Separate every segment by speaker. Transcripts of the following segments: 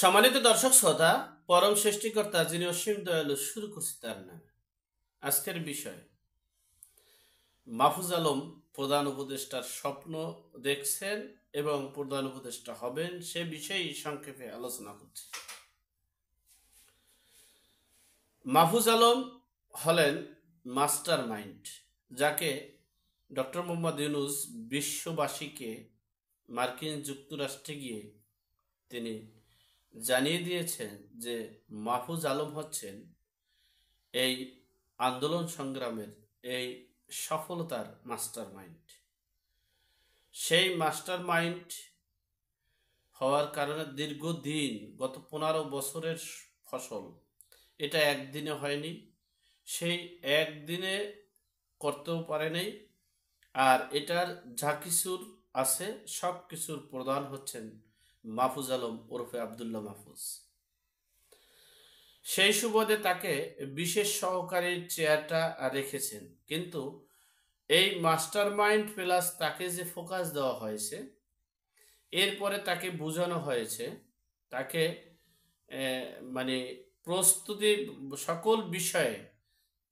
Speaker 1: সম্মানিত দর্শক শ্রোতা, পরম সৃষ্টিকর্তা যিনি অসীম দয়ালু, শুরু করছি তার নামে। আজকের বিষয়, মাহফুজ আলম প্রধান উপদেষ্টার স্বপ্ন দেখছেন এবং প্রধান উপদেষ্টা হবেন, সে বিষয়েই সংক্ষেপে আলোচনা করছি। মাহফুজ আলম হলেন মাস্টার মাইন্ড, যাকে ডক্টর মোহাম্মদ ইউনূস বিশ্ববাসীকে মার্কিন যুক্তরাষ্ট্রে গিয়ে তিনি জানিয়ে দিয়েছেন যে মাহফুজ আলম হচ্ছেন এই আন্দোলন সংগ্রামের এই সফলতার মাস্টার মাইন্ড। সেই মাস্টার মাইন্ড হওয়ার কারণে দীর্ঘদিন, গত 15 বছরের ফসল এটা একদিনে হয়নি, সেই একদিনে করতেও পারে নাই। আর এটার যা কিছুর আছে সব কিছুর প্রধান হচ্ছেন মাহফুজ আলম ওরফে আব্দুল্লাহ মাহফুজ। সেই সুবাদে তাকে বিশেষ সহকারীর চেয়ারটা রেখেছেন, কিন্তু এই মাস্টার মাইন্ড প্লাস তাকে যে ফোকাস দেওয়া হয়েছে, এরপরে তাকে বোঝানো হয়েছে, তাকে মানে প্রস্তুতি সকল বিষয়ে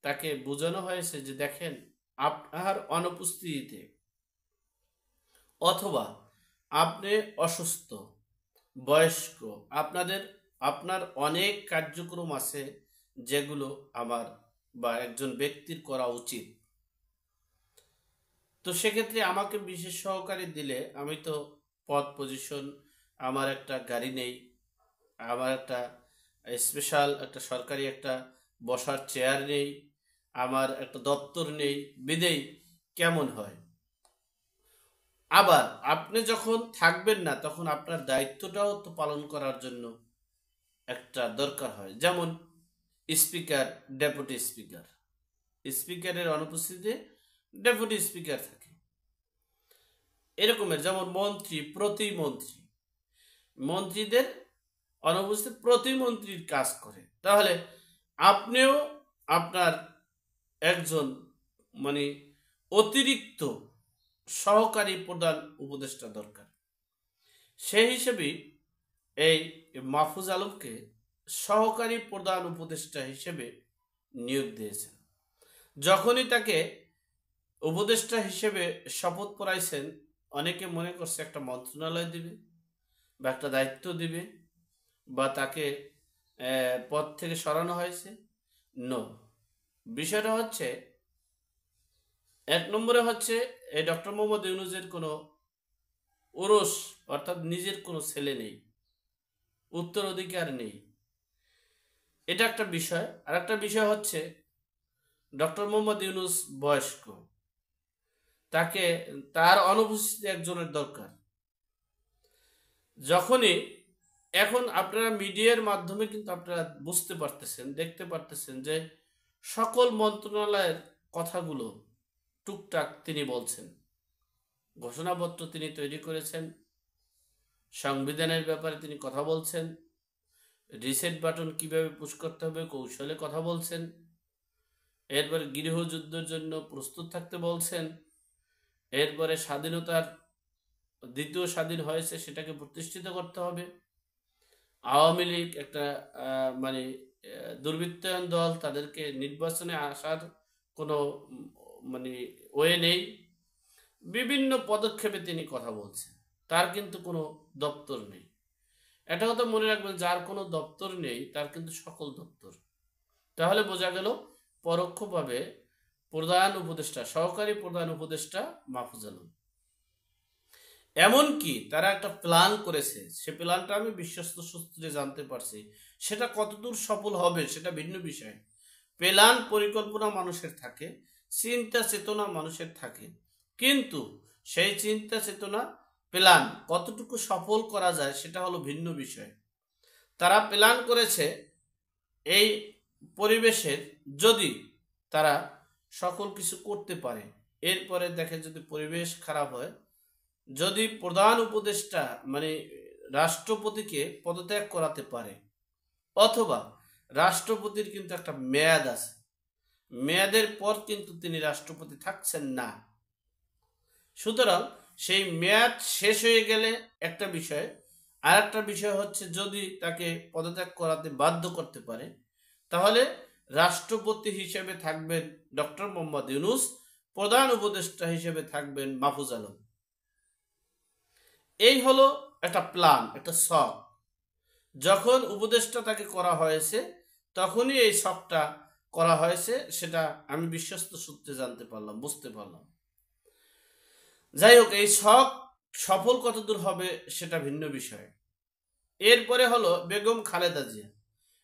Speaker 1: তাকে বোঝানো হয়েছে যে দেখেন, আপনার অনুপস্থিতিতে অথবা আপনি অসুস্থ, বয়স্ক, আপনার অনেক কার্যক্রম আছে যেগুলো আমার বা একজন ব্যক্তির করা উচিত। তো সেক্ষেত্রে আমাকে বিশেষ সহকারী দিলে আমি তো পদ পজিশন, আমার একটা গাড়ি নেই, আমার একটা স্পেশাল একটা সরকারি একটা বসার চেয়ার নেই, আমার একটা দপ্তর নেই, বিদেই কেমন হয়। আবার আপনি যখন থাকবেন না তখন আপনার দায়িত্বটাও তো পালন করার জন্য একটা দরকার হয়, যেমন স্পিকার, ডেপুটি স্পিকার, স্পিকারের অনুপস্থিতিতে ডেপুটি স্পিকার থাকে, এরকমের যেমন মন্ত্রী, প্রতিমন্ত্রী, মন্ত্রীদের অনুপস্থিত প্রতিমন্ত্রীর কাজ করে। তাহলে আপনিও আপনার একজন মানে অতিরিক্ত সহকারী প্রধান উপদেষ্টা দরকার। সেই হিসেবেই এই মাহফুজ আলমকে সহকারী প্রধান উপদেষ্টা হিসেবে নিয়োগ দিয়েছেন। যখনই তাকে উপদেষ্টা হিসেবে শপথ পড়াইছেন, অনেকে মনে করছে একটা মন্ত্রণালয় দিবে বা একটা দায়িত্ব দিবে বা তাকে পদ থেকে সরানো হয়েছে। নো, বিষয়টা হচ্ছে, এক নম্বরে হচ্ছে এই ডক্টর মোহাম্মদ ইউনূসের কোনো ওরস অর্থাৎ নিজের কোনো ছেলে নেই, উত্তরাধিকার নেই, এটা একটা বিষয়। আর একটা বিষয় হচ্ছে ডক্টর মোহাম্মদ ইউনূস বয়স্ক, তাকে তার অনুপস্থিতি একজনের দরকার। যখনই এখন আপনারা মিডিয়ার মাধ্যমে কিন্তু আপনারা বুঝতে পারতেছেন, দেখতে পারতেছেন যে সকল মন্ত্রণালয়ের কথাগুলো টুকটাক তিনি বলছেন, ঘোষণাপত্র তিনি তৈরি করেছেন, সংবিধানের ব্যাপারে তিনি কথা বলছেন, রিসেট বাটন কিভাবে পুশ করতে হবে কৌশলে কথা বলছেন, এরপরে গৃহযুদ্ধের জন্য প্রস্তুত থাকতে বলছেন, এরপরে স্বাধীনতার দ্বিতীয় স্বাধীন হয়েছে সেটাকে প্রতিষ্ঠিত করতে হবে, আওয়ামী লীগ একটা মানে দুর্বৃত্তায়ন দল, তাদেরকে নির্বাচনে আসার কোনো মানে ওয়ে নেই। বিভিন্ন পদক্ষেপে তিনি কথা বলছেন, তার কিন্তু কোনো দপ্তর নেই। এটা কথা মনে রাখবেন, যার কোনো দপ্তর নেই তার কিন্তু সকল দপ্তর। তাহলে বোঝা গেল পরোক্ষভাবে প্রধান উপদেষ্টা, সহকারী প্রধান উপদেষ্টা মাহফুজ আলম। এমনকি তারা একটা প্ল্যান করেছে, সে প্ল্যানটা আমি বিশ্বস্ত সূত্রে জানতে পারছি, সেটা কতদূর সফল হবে সেটা ভিন্ন বিষয়। প্ল্যান, পরিকল্পনা মানুষের থাকে, চিন্তা চেতনা মানুষের থাকে, কিন্তু সেই চিন্তা চেতনা প্ল্যান কতটুকু সফল করা যায় সেটা হলো ভিন্ন বিষয়। তারা প্ল্যান করেছে এই পরিবেশের যদি তারা সকল কিছু করতে পারে, এরপরে দেখে যদি পরিবেশ খারাপ হয়, যদি প্রধান উপদেষ্টা মানে রাষ্ট্রপতিকে পদত্যাগ করাতে পারে, অথবা রাষ্ট্রপতির কিন্তু একটা মেয়াদ আছে, মেয়াদের পর কিন্তু তিনি রাষ্ট্রপতি থাকছেন না, সুতরাং সেই মেয়াদ শেষ হয়ে গেলে একটা বিষয়, আর একটা বিষয় হচ্ছে যদি তাকে পদত্যাগ করাতে বাধ্য করতে পারে, তাহলে রাষ্ট্রপতি হিসেবে থাকবেন ডক্টর মোহাম্মদ ইউনূস, প্রধান উপদেষ্টা হিসেবে থাকবেন মাহফুজ আলম। এই হলো একটা প্ল্যান, একটা শখ। যখন উপদেষ্টা তাকে করা হয়েছে তখনই এই শখটা করা হয়েছে, সেটা আমি বিশ্বস্ত সূত্রে জানতে পারলাম, বুঝতে পারলাম। যাই হোক, এই শখ সফল কতদূর হবে সেটা ভিন্ন বিষয়। এরপরে হলো বেগম খালেদা জিয়া।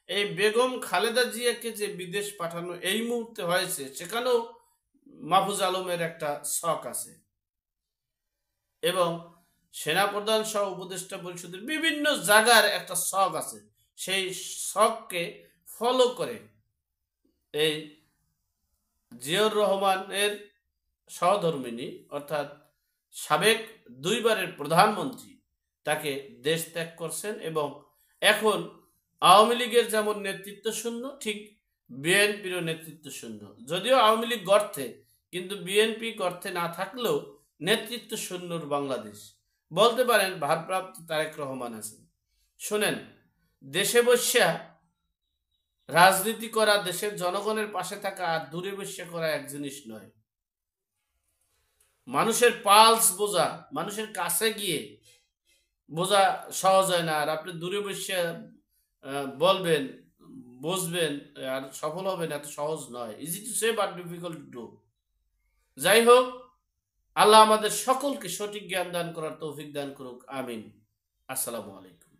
Speaker 1: এই বেগম খালেদা জিয়াকে যে বিদেশ পাঠানো এই মুহূর্তে হয়েছে, সেখানেও মাহফুজ আলমের একটা শখ আছে, এবং সেনাপ্রধান সহ উপদেষ্টা পরিষদের বিভিন্ন জায়গার একটা শখ আছে। সেই শখকে ফলো করে এই জিয়াউর রহমানের সহধর্মিণী অর্থাৎ সাবেক দুইবারের প্রধানমন্ত্রী তাকে দেশ ত্যাগ করছেন, এবং এখন আওয়ামী লীগের যেমন নেতৃত্ব শূন্য, ঠিক বিএনপিরও নেতৃত্ব শূন্য। যদিও আওয়ামী লীগ গর্তে, কিন্তু বিএনপি গর্তে না থাকলেও নেতৃত্ব শূন্যর বাংলাদেশ বলতে পারেন। ভারপ্রাপ্ত তারেক রহমান আছেন। শোনেন, দেশে বসিয়া রাজনীতি করা, দেশের জনগণের পাশে থাকা আর দূরে বসিয়া করা এক জিনিস নয়। মানুষের পালস বোঝা, মানুষের কাছে গিয়ে বোঝা সহজ হয় না। আর আপনি দূরে বসে বলবেন, বুঝবেন আর সফল হবেন, এত সহজ নয়। Easy to say but difficult to do. যাই হোক, আল্লাহ আমাদের সকলকে সঠিক জ্ঞান দান করার তৌফিক দান করুক। আমিন। আসসালামু আলাইকুম।